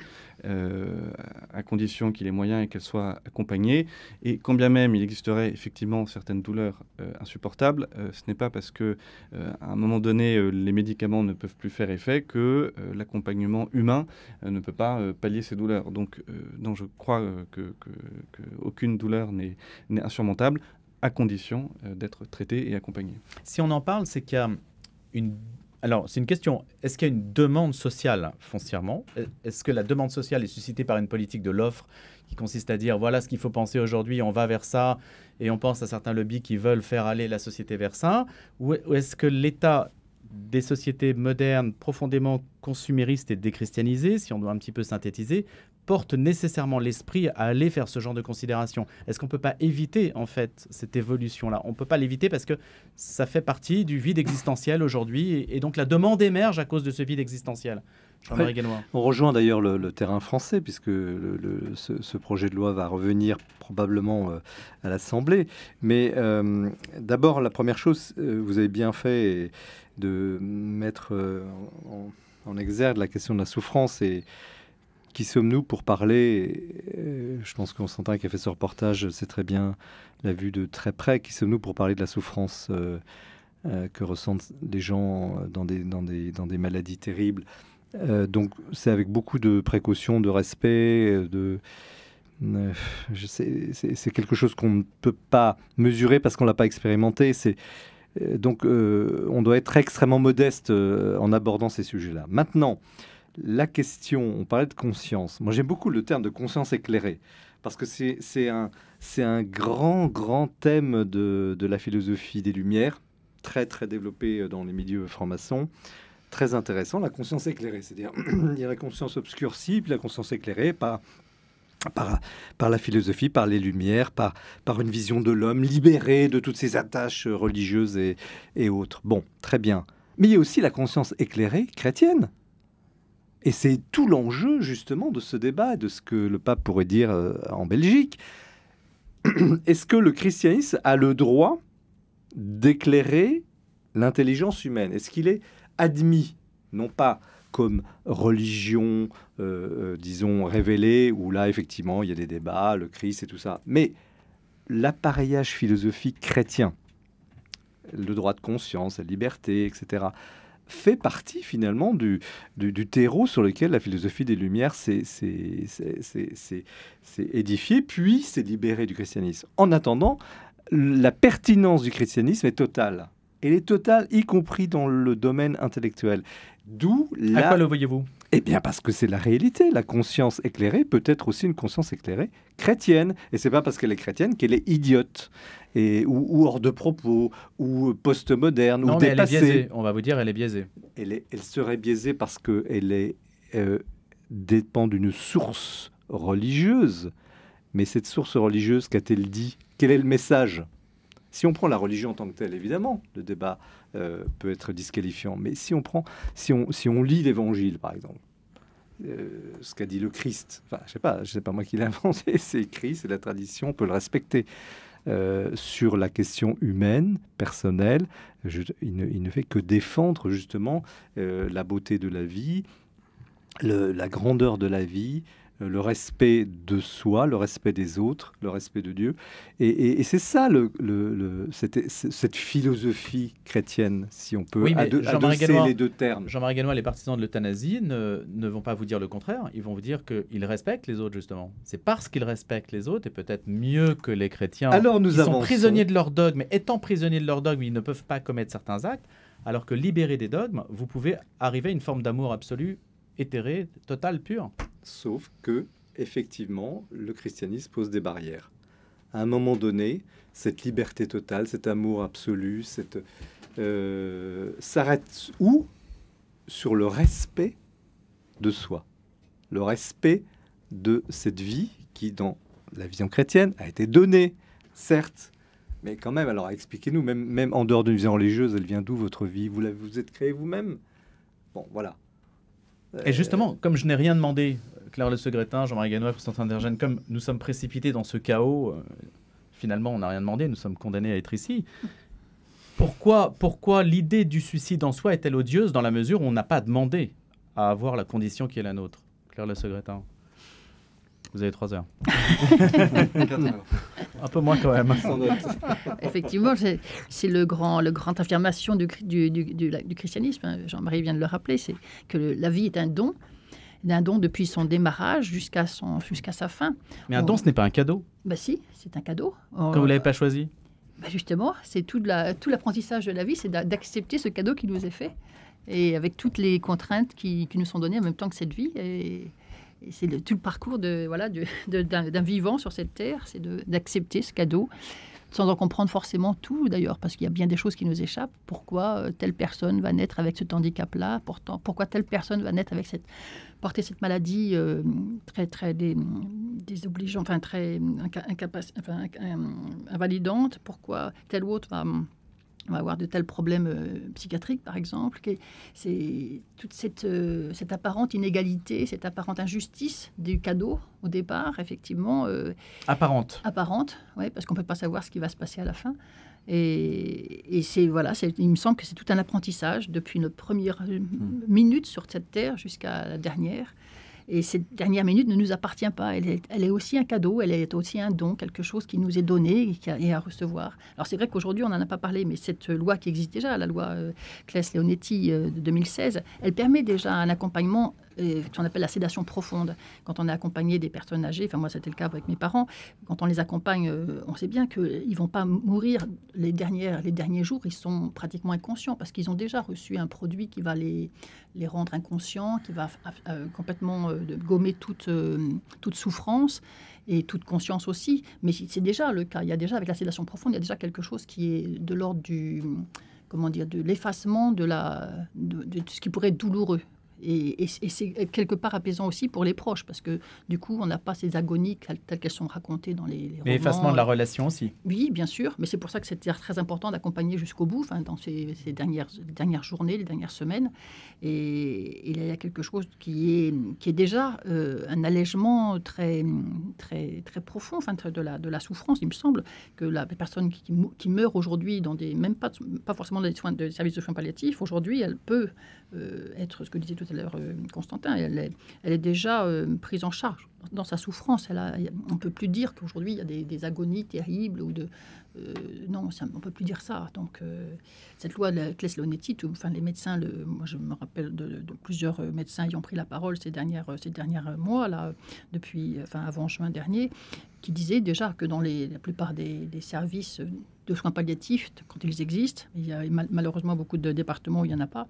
à condition qu'il y ait moyen et qu'elles soient accompagnées. Et quand bien même il existerait effectivement certaines douleurs insupportables, ce n'est pas parce que à un moment donné les médicaments ne peuvent plus faire effet que l'accompagnement humain ne peut pas pallier ces douleurs. Donc je crois que aucune douleur n'est insurmontable, à condition d'être traité et accompagné. Si on en parle, c'est qu'il y a Alors, c'est une question. Est-ce qu'il y a une demande sociale foncièrement? Est-ce que la demande sociale est suscitée par une politique de l'offre qui consiste à dire voilà ce qu'il faut penser aujourd'hui, on va vers ça, et on pense à certains lobbies qui veulent faire aller la société vers ça? Ou est-ce que l'état des sociétés modernes profondément consuméristes et déchristianisées, si on doit un petit peu synthétiser, porte nécessairement l'esprit à aller faire ce genre de considération? Est-ce qu'on ne peut pas éviter en fait cette évolution-là? On ne peut pas l'éviter parce que ça fait partie du vide existentiel aujourd'hui et donc la demande émerge à cause de ce vide existentiel. Jean-Marie Guénois. On rejoint d'ailleurs le terrain français puisque ce projet de loi va revenir probablement à l'Assemblée. Mais d'abord, la première chose, vous avez bien fait de mettre en exergue la question de la souffrance et qui sommes-nous pour parler, je pense que Constantin qui a fait ce reportage sait très bien, l'a vu de très près, qui sommes-nous pour parler de la souffrance que ressentent des gens dans des maladies terribles. Donc c'est avec beaucoup de précaution, de respect, c'est quelque chose qu'on ne peut pas mesurer parce qu'on ne l'a pas expérimenté. Donc on doit être extrêmement modeste en abordant ces sujets-là. Maintenant, la question, on parlait de conscience. Moi, j'aime beaucoup le terme de conscience éclairée, parce que c'est un grand thème de la philosophie des Lumières, très développé dans les milieux francs-maçons, très intéressant, la conscience éclairée. C'est-à-dire, il y a la conscience obscurcie, puis la conscience éclairée par la philosophie, par les Lumières, par une vision de l'homme libéré de toutes ses attaches religieuses et autres. Bon, très bien. Mais il y a aussi la conscience éclairée chrétienne. Et c'est tout l'enjeu, justement, de ce débat, de ce que le pape pourrait dire en Belgique. Est-ce que le christianisme a le droit d'éclairer l'intelligence humaine? Est-ce qu'il est admis, non pas comme religion, disons, révélée, où là, effectivement, il y a des débats, le Christ et tout ça, mais l'appareillage philosophique chrétien, le droit de conscience, la liberté, etc., fait partie finalement du terreau sur lequel la philosophie des Lumières s'est édifiée, puis s'est libérée du christianisme. En attendant, la pertinence du christianisme est totale. Elle est totale, y compris dans le domaine intellectuel. D'où À quoi le voyez-vous? Eh bien, parce que c'est la réalité. La conscience éclairée peut être aussi une conscience éclairée chrétienne. Et c'est pas parce qu'elle est chrétienne qu'elle est idiote, ou hors de propos, ou postmoderne, ou dépassée. Elle est biaisée. On va vous dire, elle est biaisée. Elle serait biaisée parce qu'elle dépend d'une source religieuse. Mais cette source religieuse, qu'a-t-elle dit? Quel est le message? Si on prend la religion en tant que telle, évidemment, le débat peut être disqualifiant. Mais si on lit l'Évangile, par exemple, ce qu'a dit le Christ, enfin, je sais pas moi qui l'ai inventé, c'est écrit, c'est la tradition, on peut le respecter. Sur la question humaine, personnelle, il ne fait que défendre justement la beauté de la vie, la grandeur de la vie, le respect de soi, le respect des autres, le respect de Dieu. Et c'est ça cette philosophie chrétienne, si on peut adosser les deux termes. Jean-Marie Gallois, les partisans de l'euthanasie ne vont pas vous dire le contraire. Ils vont vous dire qu'ils respectent les autres, justement. C'est parce qu'ils respectent les autres, et peut-être mieux que les chrétiens, qui sont prisonniers de leurs dogmes. Étant prisonniers de leurs dogmes, ils ne peuvent pas commettre certains actes, alors que libérés des dogmes, vous pouvez arriver à une forme d'amour absolu, éthéré, total, pur. Sauf que, effectivement, le christianisme pose des barrières. À un moment donné, cette liberté totale, cet amour absolu, s'arrête où? Sur le respect de soi. Le respect de cette vie qui, dans la vision chrétienne, a été donnée, certes, mais quand même, alors expliquez-nous, même en dehors d'une vision religieuse, elle vient d'où votre vie? Vous êtes créé vous-même? Bon, voilà. Et justement, comme je n'ai rien demandé, Claire Le Segretin, Jean-Marie Gallois, Constantin Vergène, comme nous sommes précipités dans ce chaos, finalement on n'a rien demandé, nous sommes condamnés à être ici. Pourquoi l'idée du suicide en soi est-elle odieuse dans la mesure où on n'a pas demandé à avoir la condition qui est la nôtre? Claire Le Segretin, vous avez 3 heures. 4 heures. Un peu moins quand même. Effectivement, c'est le grand affirmation du christianisme. Hein. Jean-Marie vient de le rappeler, c'est que la vie est un don depuis son démarrage jusqu'à sa fin. Mais un don, ce n'est pas un cadeau. Bah si, c'est un cadeau. Quand vous ne l'avez pas choisi. Bah justement, c'est tout l'apprentissage de la vie, c'est d'accepter ce cadeau qui nous est fait, et avec toutes les contraintes qui nous sont données en même temps que cette vie. Et c'est tout le parcours d'un vivant sur cette terre, c'est d'accepter ce cadeau, sans en comprendre forcément tout d'ailleurs, parce qu'il y a bien des choses qui nous échappent. Pourquoi telle personne va naître avec ce handicap-là? Pourquoi telle personne va naître avec porter cette maladie très désobligeante, enfin très invalidante? Pourquoi tel autre va avoir de tels problèmes psychiatriques, par exemple? C'est toute cette apparente inégalité, cette apparente injustice du cadeau, au départ, effectivement. Apparente, oui, parce qu'on ne peut pas savoir ce qui va se passer à la fin. Et il me semble que c'est tout un apprentissage, depuis notre première minute sur cette terre jusqu'à la dernière. Et cette dernière minute ne nous appartient pas. Elle est aussi un cadeau, elle est aussi un don, quelque chose qui nous est donné et à recevoir. Alors c'est vrai qu'aujourd'hui, on n'en a pas parlé, mais cette loi qui existe déjà, la loi Claes-Leonetti de 2016, elle permet déjà un accompagnement ce qu'on appelle la sédation profonde. Quand on est accompagné des personnes âgées, enfin moi c'était le cas avec mes parents, quand on les accompagne, on sait bien qu'ils ne vont pas mourir les derniers jours, ils sont pratiquement inconscients parce qu'ils ont déjà reçu un produit qui va les rendre inconscients, qui va complètement gommer toute souffrance et toute conscience aussi. Mais c'est déjà le cas. Il y a déjà, avec la sédation profonde, il y a déjà quelque chose qui est de l'ordre de l'effacement de ce qui pourrait être douloureux. Et c'est quelque part apaisant aussi pour les proches, parce que du coup, on n'a pas ces agonies telles qu'elles sont racontées dans les romans. Mais effacement de la relation aussi. Oui, bien sûr, mais c'est pour ça que c'est très important d'accompagner jusqu'au bout, dans ces dernières journées, les dernières semaines. Et il y a quelque chose qui est déjà un allègement très, très, très profond de la souffrance. Il me semble que la personne qui meurt aujourd'hui, même pas forcément dans des services de soins palliatifs, aujourd'hui, elle peut être, ce que disait tout à l'heure Constantin, elle est déjà prise en charge dans sa souffrance. On ne peut plus dire qu'aujourd'hui il y a des agonies terribles non, on ne peut plus dire ça. Donc cette loi de Claes-Leonetti, les médecins, moi je me rappelle de plusieurs médecins ayant pris la parole ces derniers mois là, depuis avant juin dernier, qui disaient déjà que dans la plupart des services de soins palliatifs, quand ils existent, il y a malheureusement beaucoup de départements où il n'y en a pas,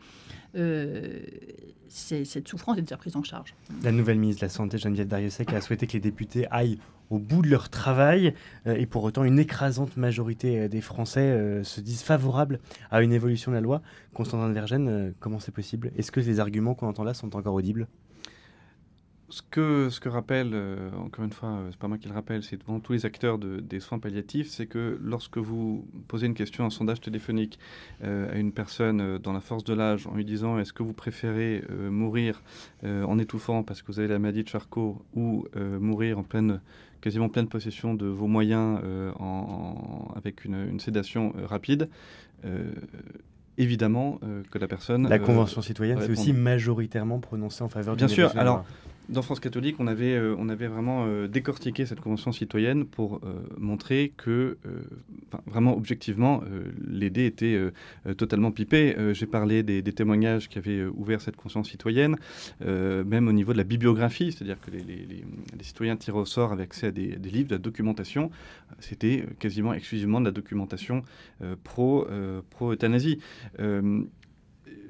cette souffrance est déjà prise en charge. La nouvelle ministre de la Santé, Geneviève Darrieussecq, a souhaité que les députés aillent au bout de leur travail et pour autant une écrasante majorité des Français se disent favorables à une évolution de la loi. Constantin de Vergennes, comment c'est possible? Est-ce que les arguments qu'on entend là sont encore audibles? Ce que rappelle, encore une fois, c'est pas moi qui le rappelle, c'est devant tous les acteurs des soins palliatifs, c'est que lorsque vous posez une question, un sondage téléphonique à une personne dans la force de l'âge en lui disant est-ce que vous préférez mourir en étouffant parce que vous avez la maladie de Charcot ou mourir en quasiment pleine possession de vos moyens avec une sédation rapide, évidemment que la personne... La Convention citoyenne, c'est aussi majoritairement prononcée en faveur Bien d'une sûr, évolution. alors... Dans France catholique, on avait vraiment décortiqué cette convention citoyenne pour montrer que, vraiment objectivement, les dés étaient totalement pipés. J'ai parlé des témoignages qui avaient ouvert cette convention citoyenne, même au niveau de la bibliographie, c'est-à-dire que les citoyens tirés au sort avaient accès à des livres, de la documentation. C'était quasiment exclusivement de la documentation pro-euthanasie.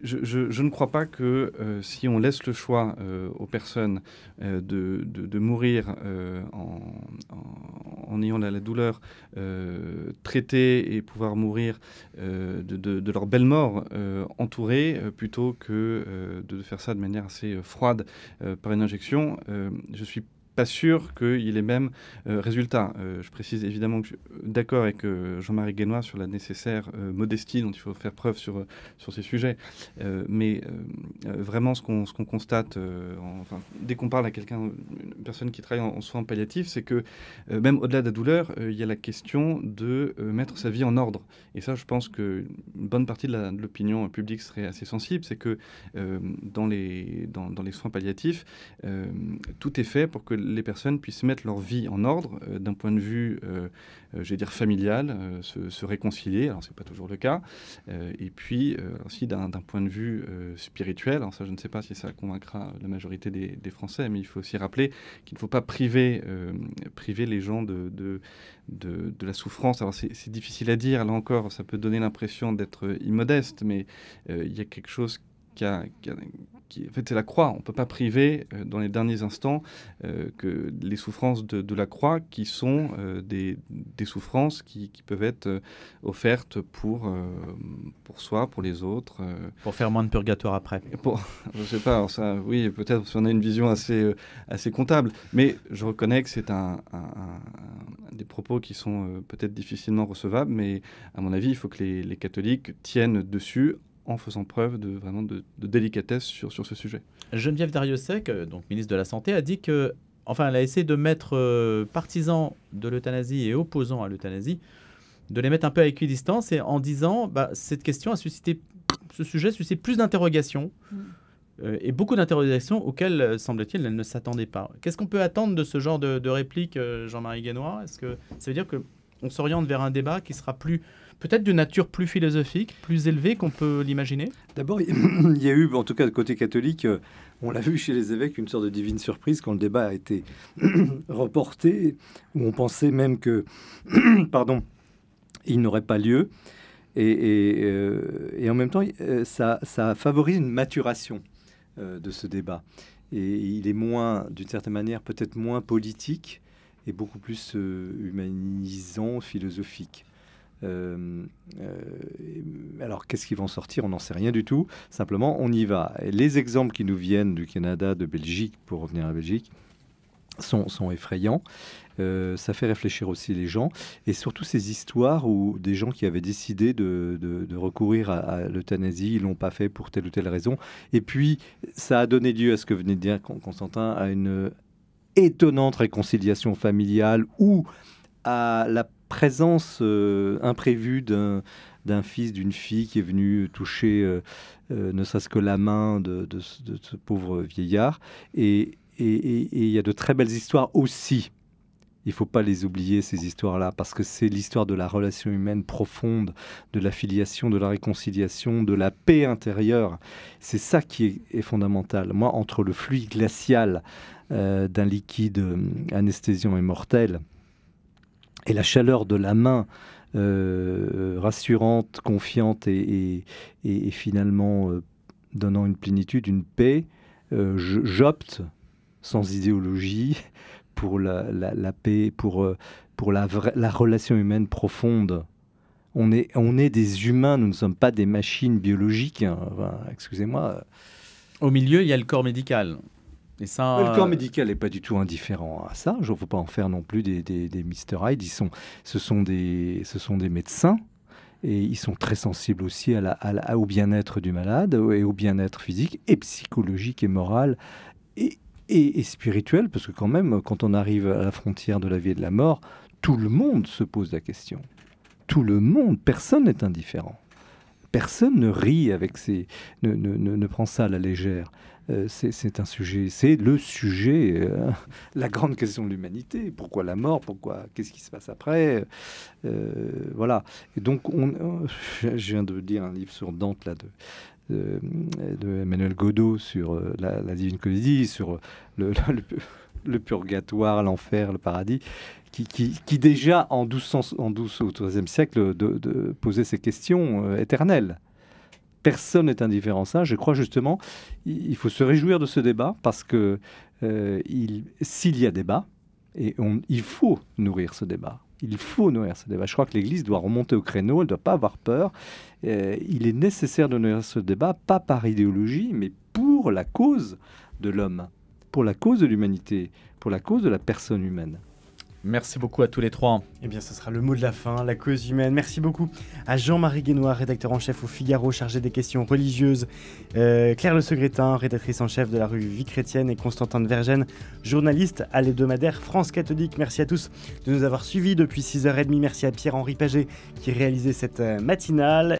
Je ne crois pas que si on laisse le choix aux personnes de mourir en ayant la douleur traitée et pouvoir mourir de leur belle mort entourée, plutôt que de faire ça de manière assez froide par une injection, je suis pas sûr qu'il y ait les mêmes résultats. Je précise évidemment que je suis d'accord avec Jean-Marie Guénois sur la nécessaire modestie dont il faut faire preuve sur ces sujets. Mais vraiment, ce qu'on constate, dès qu'on parle à une personne qui travaille en soins palliatifs, c'est que même au-delà de la douleur, il y a la question de mettre sa vie en ordre. Et ça, je pense qu'une bonne partie de l'opinion publique serait assez sensible. C'est que dans les soins palliatifs, tout est fait pour que les personnes puissent mettre leur vie en ordre d'un point de vue, familial, se réconcilier. Alors, c'est pas toujours le cas. Et puis, aussi d'un point de vue spirituel. Alors, ça, je ne sais pas si ça convaincra la majorité des Français, mais il faut aussi rappeler qu'il ne faut pas priver les gens de la souffrance. Alors, c'est difficile à dire. Là encore, ça peut donner l'impression d'être immodeste, mais il y a quelque chose en fait, c'est la croix. On ne peut pas priver, dans les derniers instants, que les souffrances de la croix, qui sont des souffrances qui peuvent être offertes pour soi, pour les autres. Pour faire moins de purgatoire après. Je ne sais pas, alors ça, oui, peut-être si on a une vision assez comptable. Mais je reconnais que c'est des propos qui sont peut-être difficilement recevables, mais à mon avis, il faut que les catholiques tiennent dessus, en faisant preuve de délicatesse sur ce sujet. Geneviève Darrieussecq, donc ministre de la Santé, a dit que, elle a essayé de mettre partisans de l'euthanasie et opposants à l'euthanasie, de les mettre un peu à équidistance, et en disant, cette question ce sujet suscite plus d'interrogations, et beaucoup d'interrogations auxquelles, semble-t-il, elle ne s'attendait pas. Qu'est-ce qu'on peut attendre de ce genre de réplique, Jean-Marie Guénois? Est-ce que ça veut dire que on s'oriente vers un débat qui sera peut-être de nature plus philosophique, plus élevée qu'on peut l'imaginer? D'abord, il y a eu, en tout cas, de côté catholique, on l'a vu chez les évêques, une sorte de divine surprise quand le débat a été reporté, où on pensait même que, il n'aurait pas lieu. Et en même temps, ça favorise une maturation de ce débat. Et il est moins, d'une certaine manière, peut-être moins politique et beaucoup plus humanisant, philosophique. Alors, qu'est-ce qui va en sortir? On n'en sait rien du tout. Simplement, on y va. Et les exemples qui nous viennent du Canada, de Belgique, pour revenir à la Belgique, sont effrayants. Ça fait réfléchir aussi les gens. Et surtout ces histoires où des gens qui avaient décidé de recourir à l'euthanasie, ils ne l'ont pas fait pour telle ou telle raison. Et puis, ça a donné lieu à ce que venait de dire Constantin, à une étonnante réconciliation familiale ou à la présence imprévue d'un fils, d'une fille qui est venu toucher ne serait-ce que la main de ce pauvre vieillard. Et il y a de très belles histoires aussi. Il ne faut pas les oublier, ces histoires-là, parce que c'est l'histoire de la relation humaine profonde, de la filiation, de la réconciliation, de la paix intérieure. C'est ça qui est fondamental. Moi, entre le fluide glacial d'un liquide anesthésiant et mortel et la chaleur de la main rassurante, confiante et finalement donnant une plénitude, une paix, j'opte sans idéologie pour la paix, pour la relation humaine profonde. On est des humains, nous ne sommes pas des machines biologiques. Enfin, excusez-moi. Au milieu, il y a le corps médical. Et ça, le corps médical n'est pas du tout indifférent à ça. Je ne veux pas en faire non plus des Mr. Hyde. Ce sont des médecins. Et ils sont très sensibles aussi au bien-être du malade et au bien-être physique et psychologique et moral et spirituel, parce que quand même, quand on arrive à la frontière de la vie et de la mort, tout le monde se pose la question. Tout le monde, personne n'est indifférent. Personne ne rit avec ne prend ça à la légère. C'est un sujet, c'est le sujet, la grande question de l'humanité. Pourquoi la mort? Qu'est-ce qui se passe après? Voilà. Et donc, je viens de lire un livre sur Dante, là, de Emmanuel Godeau, sur la Divine Comédie, sur le purgatoire, l'enfer, le paradis, qui déjà en 12 au XIIIe siècle posait ces questions éternelles. Personne n'est indifférent à ça. Je crois justement il faut se réjouir de ce débat parce que s'il y a débat, il faut nourrir ce débat. Il faut nourrir ce débat. Je crois que l'Église doit remonter au créneau, elle ne doit pas avoir peur. Il est nécessaire de nourrir ce débat, pas par idéologie, mais pour la cause de l'homme, pour la cause de l'humanité, pour la cause de la personne humaine. Merci beaucoup à tous les trois. Eh bien, ce sera le mot de la fin, la cause humaine. Merci beaucoup à Jean-Marie Guénois, rédacteur en chef au Figaro, chargé des questions religieuses, Claire Le Segretin, rédactrice en chef de la revue Vie Chrétienne, et Constantin de Vergennes, journaliste à l'hebdomadaire France Catholique. Merci à tous de nous avoir suivis depuis 6h30. Merci à Pierre-Henri Paget qui réalisait cette matinale.